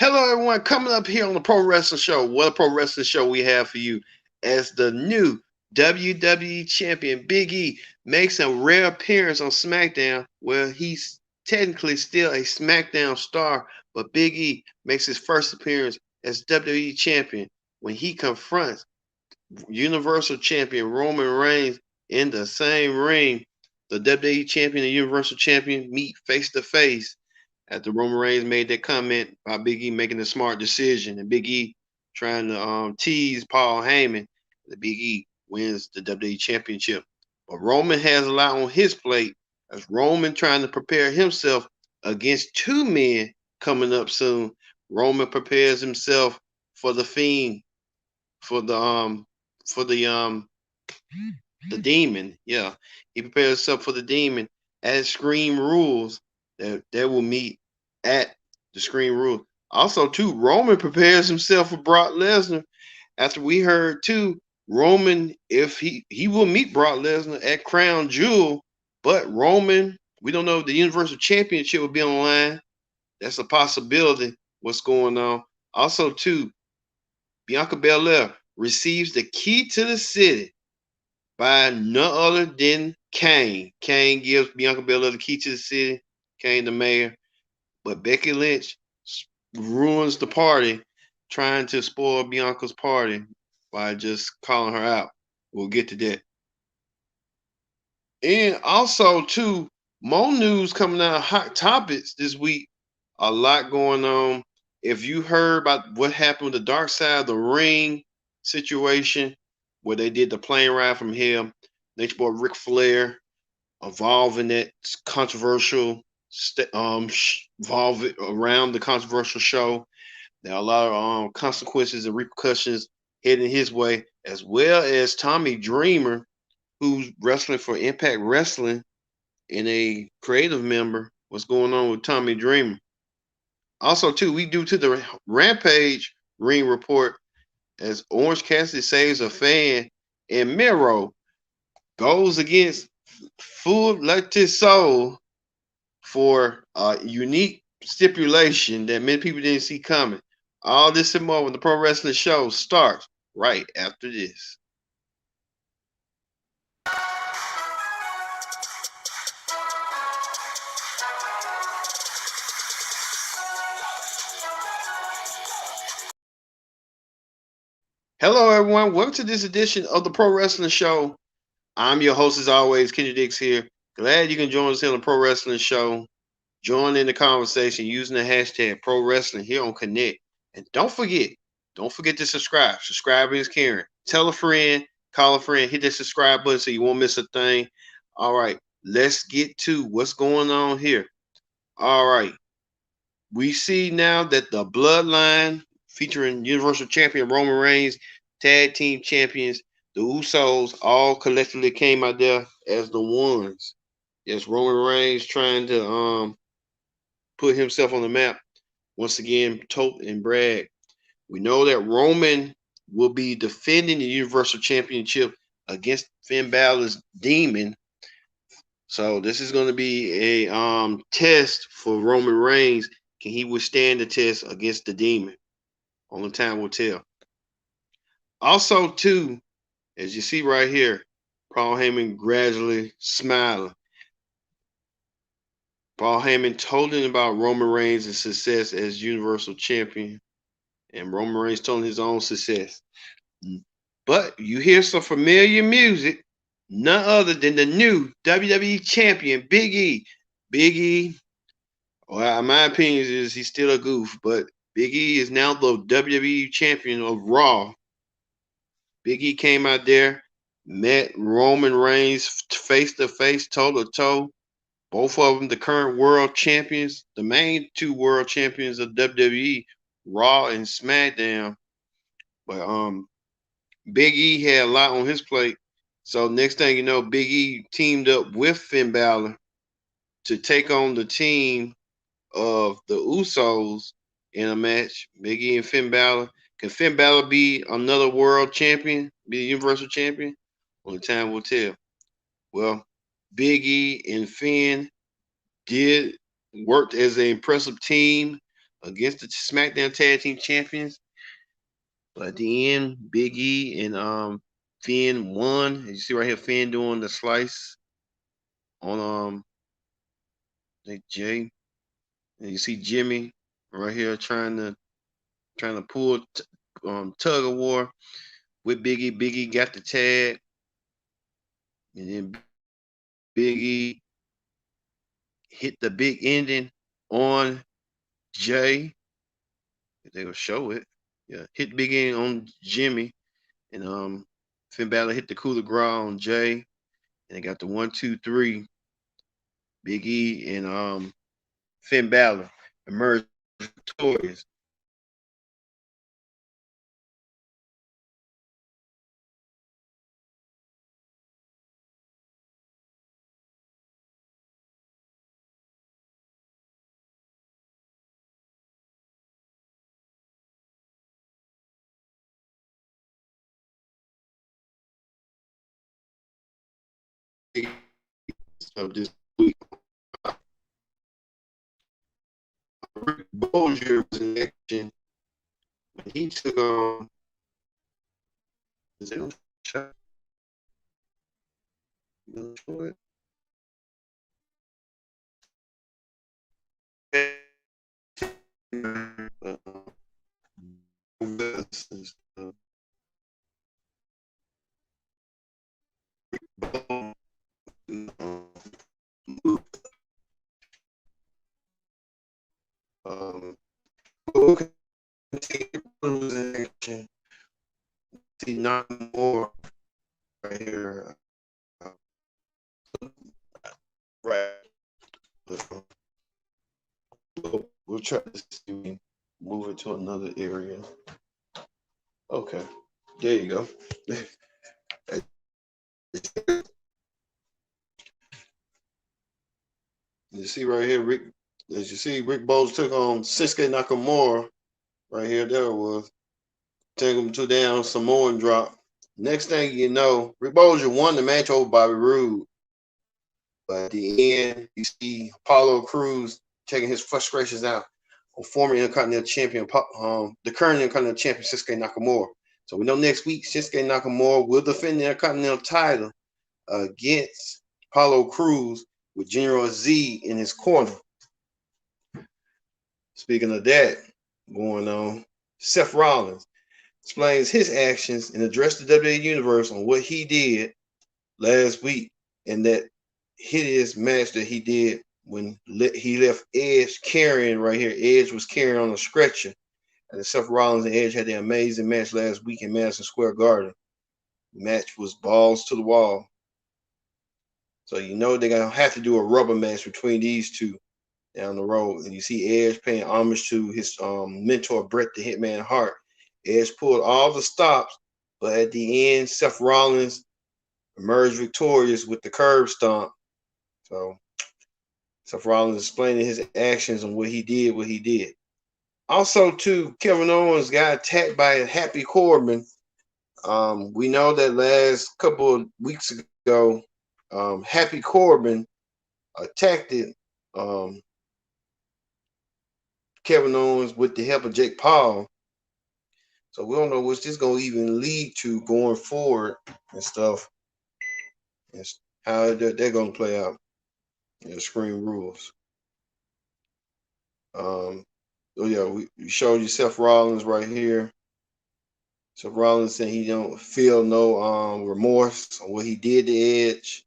Hello, everyone. Coming up here on the Pro Wrestling Show. What a pro wrestling show we have for you. As the new WWE Champion Big E makes a rare appearance on SmackDown, where he's technically still a SmackDown star, but Big E makes his first appearance as WWE Champion when he confronts Universal Champion Roman Reigns in the same ring. The WWE Champion and Universal Champion meet face to face after Roman Reigns made that comment about Big E making a smart decision and Big E trying to tease Paul Heyman. The Big E wins the WWE Championship. But Roman has a lot on his plate as Roman trying to prepare himself against two men coming up soon. Roman prepares himself for the Fiend, for the Demon. Yeah, he prepares himself for the Demon at Scream Rules that they will meet at the Scream Rules. Also, too, Roman prepares himself for Brock Lesnar. After we heard too, Roman, if he will meet Brock Lesnar at Crown Jewel, but Roman, we don't know if the Universal Championship will be on the line. That's a possibility. What's going on? Also, too, Bianca Belair receives the key to the city by none other than Kane. Kane gives Bianca Belair the key to the city. Kane, the mayor. But Becky Lynch ruins the party, trying to spoil Bianca's party by just calling her out. We'll get to that. And also, too, more news coming out, hot topics this week. A lot going on. If you heard about what happened with the Dark Side of the Ring situation, where they did the plane ride from hell, Nature Boy Ric Flair involving that controversial, involved around the controversial show. There are a lot of consequences and repercussions heading his way, as well as Tommy Dreamer, who's wrestling for Impact Wrestling and a creative member. What's going on with Tommy Dreamer? Also, too, we do to the Rampage ring report as Orange Cassidy saves a fan and Miro goes against Full Lattice Soul for a unique stipulation that many people didn't see coming. All this and more when the Pro Wrestling Show starts right after this. Hello, everyone. Welcome to this edition of the Pro Wrestling Show. I'm your host, as always, Kenny Dix here. Glad you can join us here on the Pro Wrestling Show. Join in the conversation using the hashtag Pro Wrestling here on Connect. And don't forget to subscribe. Subscribing is caring. Tell a friend, call a friend, hit that subscribe button so you won't miss a thing. All right, let's get to what's going on here. All right, we see now that the Bloodline, featuring Universal Champion Roman Reigns, Tag Team Champions, the Usos, all collectively came out there as the ones. Yes, Roman Reigns trying to put himself on the map once again, tote and brag. We know that Roman will be defending the Universal Championship against Finn Balor's Demon. So this is going to be a test for Roman Reigns. Can he withstand the test against the Demon? Only time will tell. Also, too, as you see right here, Paul Heyman gradually smiling. Paul Heyman told him about Roman Reigns' success as Universal Champion, and Roman Reigns told him his own success. But you hear some familiar music, none other than the new WWE Champion, Big E. Big E, well, in my opinion, is he's still a goof, but Big E is now the WWE Champion of Raw. Big E came out there, met Roman Reigns face to face, toe to toe. Both of them, the current world champions, the main two world champions of WWE, Raw and SmackDown. But Big E had a lot on his plate. So next thing you know, Big E teamed up with Finn Balor to take on the team of the Usos in a match. Big E and Finn Balor. Can Finn Balor be another world champion? Be a universal champion? Only time will tell. Well, Big E and Finn did worked as an impressive team against the SmackDown Tag Team Champions. But at the end, Big E and Finn won. As you see right here, Finn doing the slice on Jay. And you see Jimmy right here trying to pull tug of war with Big E. Big E got the tag, and then Big E hit the big ending on Jay. They will show it. Yeah, hit big ending on Jimmy, and Finn Balor hit the coup de grace on Jay, and they got the 1-2-3. Big E and Finn Balor emerged victorious. Of this week, Rick Bolger was in action. He took on. Is it on shot? See, not more right here. Right. We'll try to see, move it to another area. Okay, there you go. You see right here, Rick. As you see, Rick Bowles took on Shinsuke Nakamura. Right here, there it was. Take him to down Samoan drop. Next thing you know, Rick Bowles won the match over Bobby Roode. But at the end, you see Apollo Crews taking his frustrations out on former Intercontinental Champion, the current Intercontinental Champion, Shinsuke Nakamura. So we know next week, Shinsuke Nakamura will defend the Intercontinental title against Apollo Crews with General Z in his corner. Speaking of that going on, Seth Rollins explains his actions and addressed the WWE Universe on what he did last week and that hideous match that he did when he left Edge carrying right here. Edge was carrying on a stretcher. And Seth Rollins and Edge had the amazing match last week in Madison Square Garden. The match was balls to the wall. So you know they're going to have to do a rubber match between these two down the road. And you see Edge paying homage to his mentor, Bret the Hitman Hart. Edge pulled all the stops, but at the end, Seth Rollins emerged victorious with the curb stomp. So Seth Rollins explaining his actions and what he did. Also, too, Kevin Owens got attacked by Happy Corbin. We know that last couple of weeks ago, Happy Corbin attacked Kevin Owens with the help of Jake Paul. So we don't know what's this going to even lead to going forward and stuff. And how they're going to play out. Screen rules. Oh yeah, we showed you Seth Rollins right here. Seth Rollins saying he don't feel no remorse on what he did to Edge.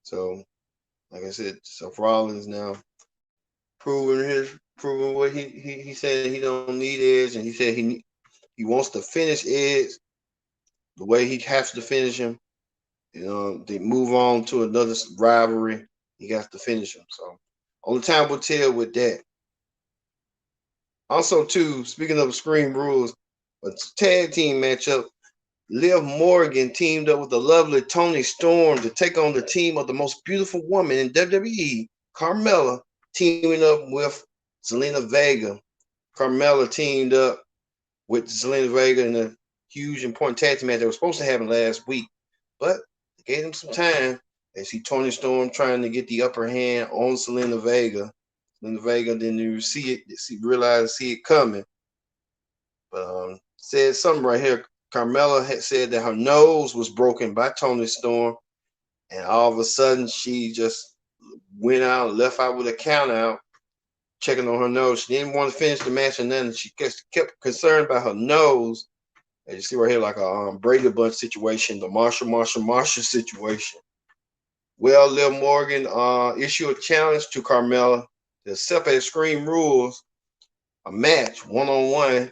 So, like I said, Seth Rollins now proving what he said he don't need Edge, and he said he wants to finish Edge the way he has to finish him. They move on to another rivalry. He got to finish him. So, only time will tell with that. Also, too, speaking of Screen Rules, a tag team matchup, Liv Morgan teamed up with the lovely Toni Storm to take on the team of the most beautiful woman in WWE, Carmella, teaming up with Zelina Vega. Carmella teamed up with Zelina Vega in a huge, important tag team match that was supposed to happen last week, but they gave him some time. They see Toni Storm trying to get the upper hand on Zelina Vega. in Vega, then you see it coming. But said something right here. Carmella had said that her nose was broken by Toni Storm, and all of a sudden she just went out, left out with a count out, checking on her nose. She didn't want to finish the match, and then she kept concerned about her nose. As you see right here, like a Brady Bunch situation, the Marshall situation. Well, Liv Morgan issued a challenge to Carmella to accept at Extreme Rules a match one-on-one.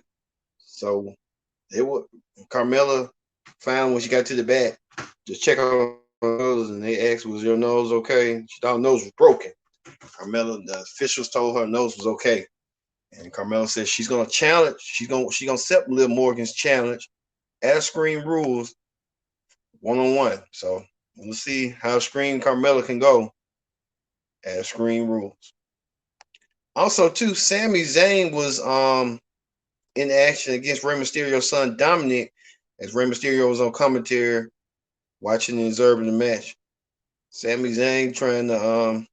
So they would Carmella found when she got to the back, just check on her nose, and they asked, "Was your nose okay?" She thought her nose was broken. Carmella, the officials told her nose was okay, and Carmella said she's gonna challenge. She's gonna accept Liv Morgan's challenge at Extreme Rules one-on-one. So we'll see how Extreme Carmella can go at Extreme Rules. Also, too, Sami Zayn was in action against Rey Mysterio's son Dominic, as Rey Mysterio was on commentary watching and observing the match. Sami Zayn trying to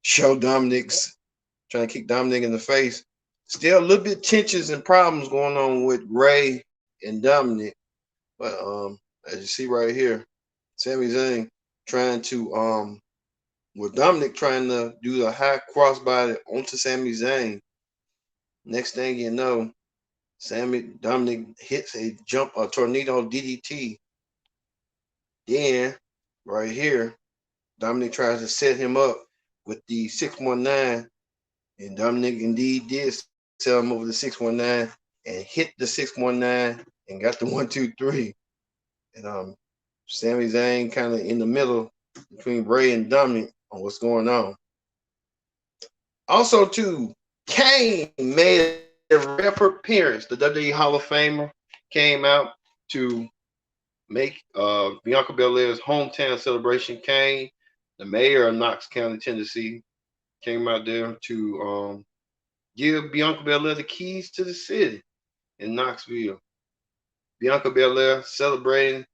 trying to kick Dominic in the face. Still a little bit tensions and problems going on with Rey and Dominic. But as you see right here, Sami Zayn trying to with Dominic trying to do the high crossbody onto Sami Zayn. Next thing you know, Dominic hits a tornado DDT. Then, right here, Dominic tries to set him up with the 619, and Dominic indeed did sell him over the 619 and hit the 619 and got the 1-2-3. And Sami Zayn kind of in the middle between Bray and Dominic on what's going on. Also, too, Kane made a rare appearance. The WWE Hall of Famer came out to make Bianca Belair's hometown celebration. Kane, the mayor of Knox County, Tennessee, came out there to give Bianca Belair the keys to the city in Knoxville. Bianca Belair celebrating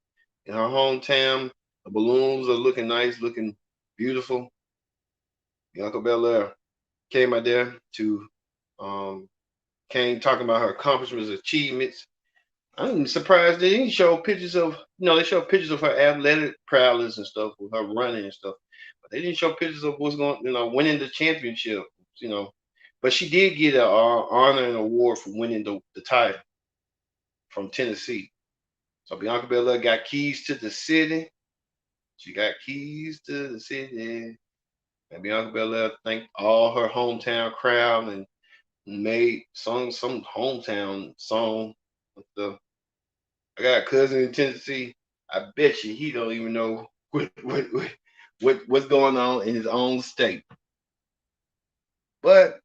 in her hometown. The balloons are looking nice, looking beautiful. Bianca Belair came out there to Kane talking about her accomplishments, achievements. I'm surprised they didn't show pictures of, they show pictures of her athletic prowess and stuff, with her running and stuff. But they didn't show pictures of what's going, winning the championship, But she did get an honor and award for winning the title from Tennessee. So Bianca Belair got keys to the city. She got keys to the city. And Bianca Belair thanked all her hometown crowd and made some hometown song with I got a cousin in Tennessee. I bet you he don't even know what's going on in his own state. But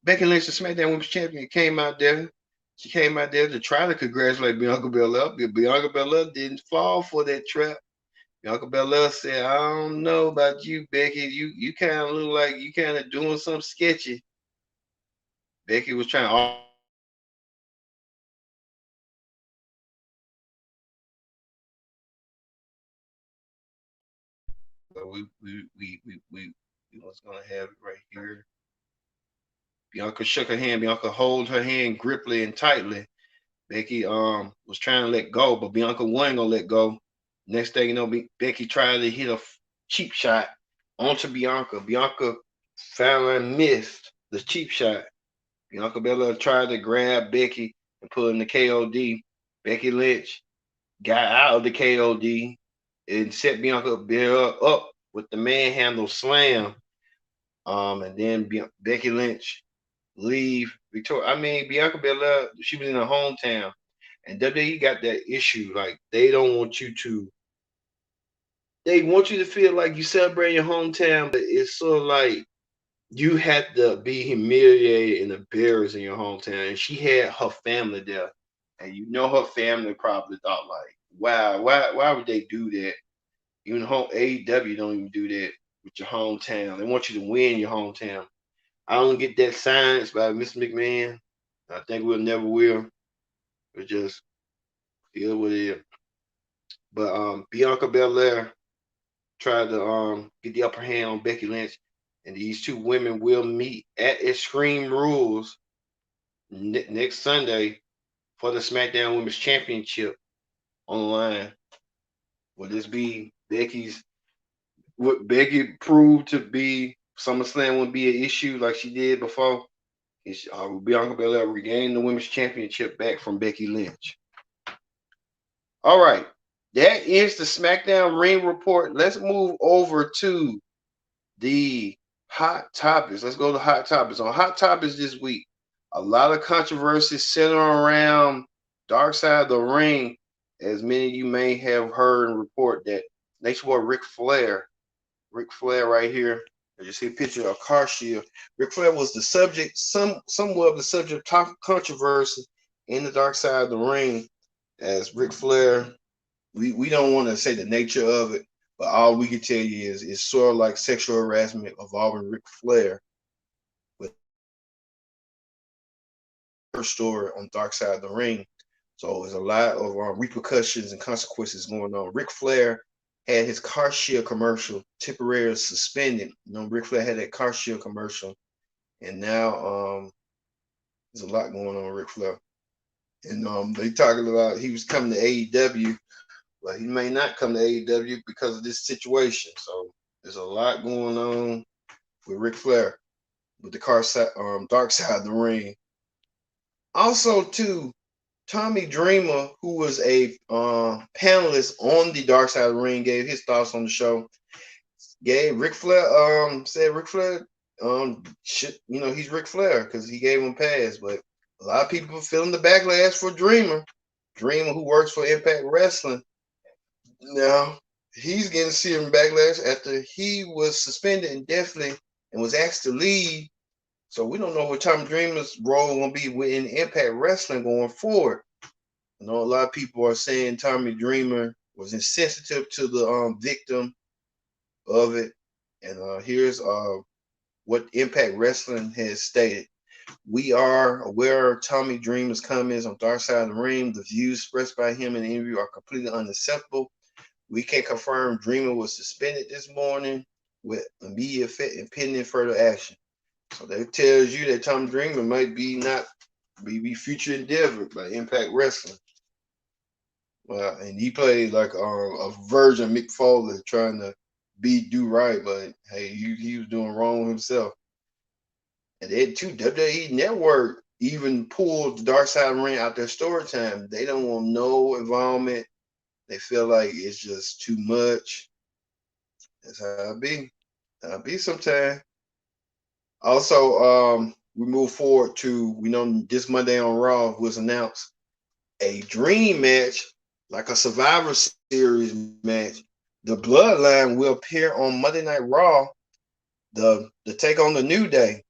Becky Lynch, the SmackDown Women's Champion, came out there. She came out there to try to congratulate Bianca Belair. Bianca Belair didn't fall for that trap. Bianca Belair said, "I don't know about you, Becky. You kind of look like you kind of doing something sketchy." Becky was trying to we was gonna have it right here. Bianca shook her hand. Bianca hold her hand griply and tightly. Becky was trying to let go, but Bianca wasn't gonna let go. Next thing you know, Becky tried to hit a cheap shot onto Bianca. Bianca finally missed the cheap shot. Bianca Belair tried to grab Becky and put in the KOD. Becky Lynch got out of the KOD and set Bianca Belair up with the manhandle slam. And then Becky Lynch leave Victoria. I mean, Bianca Belair, she was in her hometown, and WWE got that issue. Like they don't want you to. They want you to feel like you celebrate your hometown, but it's sort of like you had to be humiliated and embarrassed in your hometown. And she had her family there, and her family probably thought like, "Wow, why would they do that?" Even home AEW don't even do that with your hometown. They want you to win your hometown. I don't get that science by Mr. McMahon. I think we'll never will. It just is what it is. But Bianca Belair tried to get the upper hand on Becky Lynch. And these two women will meet at Extreme Rules next Sunday for the SmackDown Women's Championship online. Will this be Becky's? What Becky proved to be SummerSlam wouldn't be an issue like she did before. Bianca Belair regained the Women's Championship back from Becky Lynch. All right, that is the SmackDown Ring Report. Let's move over to the hot topics. Let's go to hot topics. On hot topics this week, a lot of controversy centering around Dark Side of the Ring, as many of you may have heard and report that next war Ric Flair right here. I just see a picture of a car shield. Ric Flair was the subject, somewhat of the subject of controversy in the Dark Side of the Ring, as Ric Flair. We don't want to say the nature of it, but all we can tell you is it's sort of like sexual harassment involving Ric Flair with her story on Dark Side of the Ring. So there's a lot of repercussions and consequences going on. Ric Flair had his car shield commercial temporarily suspended. Ric Flair had that car shield commercial, and now there's a lot going on with Ric Flair. And they talking about he was coming to AEW, but he may not come to AEW because of this situation. So there's a lot going on with Ric Flair with the Dark Side of the Ring. Also, too, Tommy Dreamer, who was a panelist on the Dark Side of the Ring, gave his thoughts on the show. Ric Flair said Ric Flair he's Ric Flair because he gave him a pass, but a lot of people feeling the backlash for Dreamer, who works for Impact Wrestling. Now he's getting serious backlash after he was suspended indefinitely and was asked to leave. So we don't know what Tommy Dreamer's role will be within Impact Wrestling going forward. I know a lot of people are saying Tommy Dreamer was insensitive to the victim of it. And here's what Impact Wrestling has stated. We are aware of Tommy Dreamer's comments on Dark Side of the Ring. The views expressed by him in the interview are completely unacceptable. We can confirm Dreamer was suspended this morning with immediate effect and pending further action. So that tells you that Tommy Dreamer might be future endeavored by Impact Wrestling. And he played like a version of Mick Foley trying to do right, but hey, he was doing wrong himself. And then too, WWE Network even pulled the Dark Side of the Ring out their story time. They don't want no involvement. They feel like it's just too much. That's how it be. How it be sometimes. Also, we move forward to, we know this Monday on Raw was announced a dream match, like a Survivor Series match. The Bloodline will appear on Monday Night Raw to take on the New Day.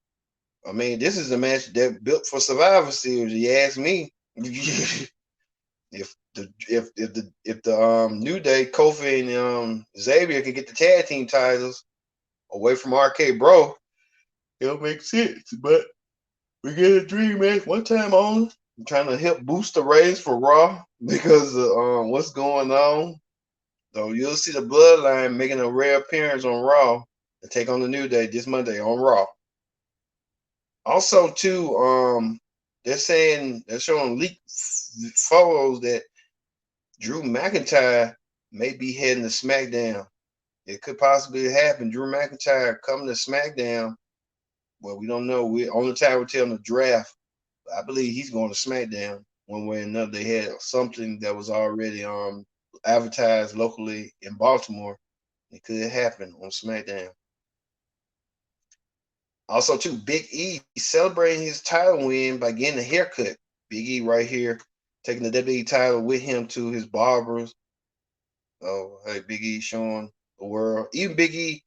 I mean, this is a match that built for Survivor Series. You ask me. If the New Day, Kofi and Xavier can get the tag team titles away from RK Bro, it'll make sense. But we get a dream match one time only. I'm trying to help boost the ratings for Raw because of what's going on. So you'll see the Bloodline making a rare appearance on Raw to take on the New Day this Monday on Raw. Also, too, they're showing leaked photos that Drew McIntyre may be heading to SmackDown. It could possibly happen. Drew McIntyre coming to SmackDown. Well, we don't know. Only time we're telling the draft. But I believe he's going to SmackDown one way or another. They had something that was already advertised locally in Baltimore. It could happen on SmackDown. Also, too, Big E celebrating his title win by getting a haircut. Big E right here, taking the WWE title with him to his barbers. Oh, hey, Big E showing the world. Even Big E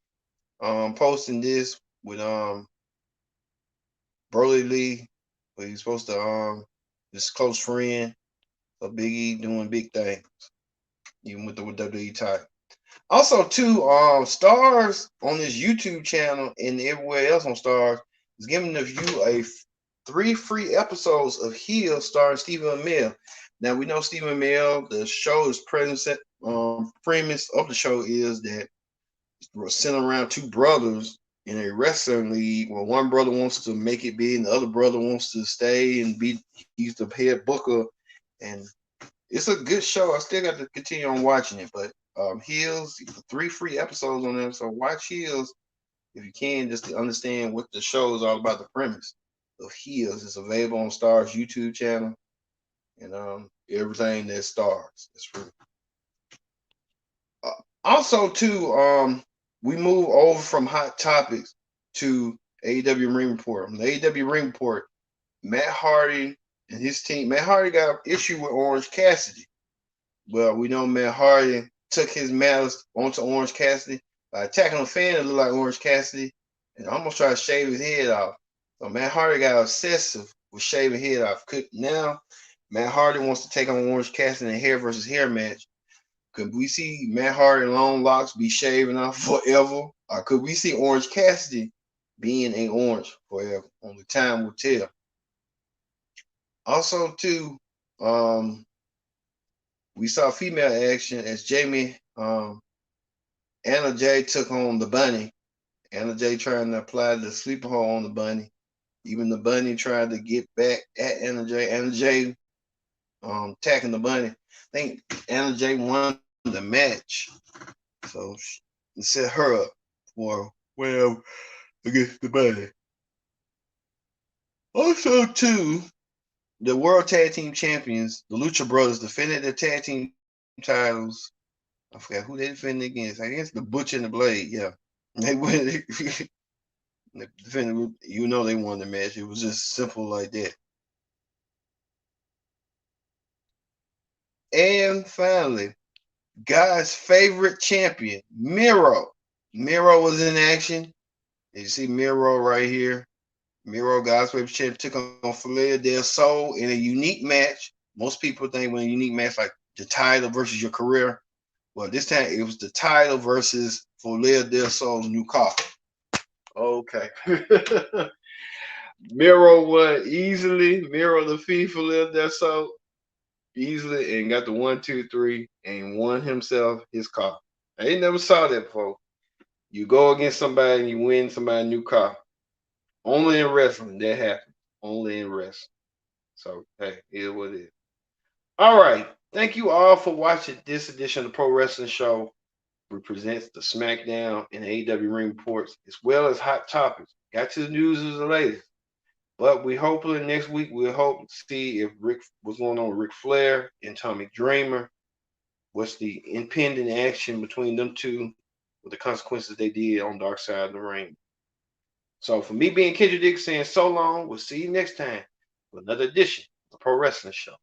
posting this with Broly Lee, where he's supposed to his close friend. So Big E doing big things, even with the WWE title. Also, too, Stars on this YouTube channel and everywhere else on Stars is giving the view 3 free episodes of Heel starring Stephen Amell. Now, we know Stephen Amell, the show's premise of the show is that we're centered around 2 brothers in a wrestling league where one brother wants to make it big and the other brother wants to stay and be he's the head booker. And it's a good show. I still got to continue on watching it, but Heels, 3 free episodes on there. So watch Heels if you can, just to understand what the show is all about. The premise of Heels is available on Star's YouTube channel and everything that Stars. It's free. Also, too, we move over from Hot Topics to AEW Ring Report. On the AEW Ring Report, Matt Hardy and his team. Matt Hardy got an issue with Orange Cassidy. Well, we know Matt Hardy took his malice onto Orange Cassidy by attacking a fan that looked like Orange Cassidy and almost tried to shave his head off. So Matt Hardy got obsessive with shaving head off. Now Matt Hardy wants to take on Orange Cassidy in a hair versus hair match. Could we see Matt Hardy long locks be shaving off forever? Or could we see Orange Cassidy being an orange forever? Only time will tell. Also, too, we saw female action as Jamie Anna Jay took on the bunny. Anna Jay trying to apply the sleeper hold on the bunny. Even the bunny tried to get back at Anna Jay. Anna Jay attacking the bunny. I think Anna Jay won the match. So it set her up for, well, against the bunny. Also, too, the World Tag Team Champions, the Lucha Brothers, defended their tag team titles. I forgot who they defended against. I guess the Butcher and the Blade. Yeah, they win. They defended. You know they won the match. It was just simple like that. And finally, God's favorite champion, Miro. Miro was in action. You see Miro right here. Miro, God's favorite champion, took on Flair Del Sol in a unique match. Most people think when a unique match like the title versus your career. Well, this time it was the title versus Flair Del Sol's new car. Okay. Miro won easily. Miro defeated Flair Del Sol easily and got the 1, 2, 3 and won himself his car. I ain't never saw that before. You go against somebody and you win somebody's new car. Only in wrestling that happens. Only in wrestling. So hey, it is what it is. All right. Thank you all for watching this edition of the Pro Wrestling Show. Which presents the SmackDown and AEW Ring Reports, as well as Hot Topics. Got to the news as the latest. But we hopefully next week we'll hope to see if what's going on with Ric Flair and Tommy Dreamer. What's the impending action between them two with the consequences they did on Dark Side of the Ring. So for me being Kendrick Dick saying so long, we'll see you next time for another edition of the Pro Wrestling Show.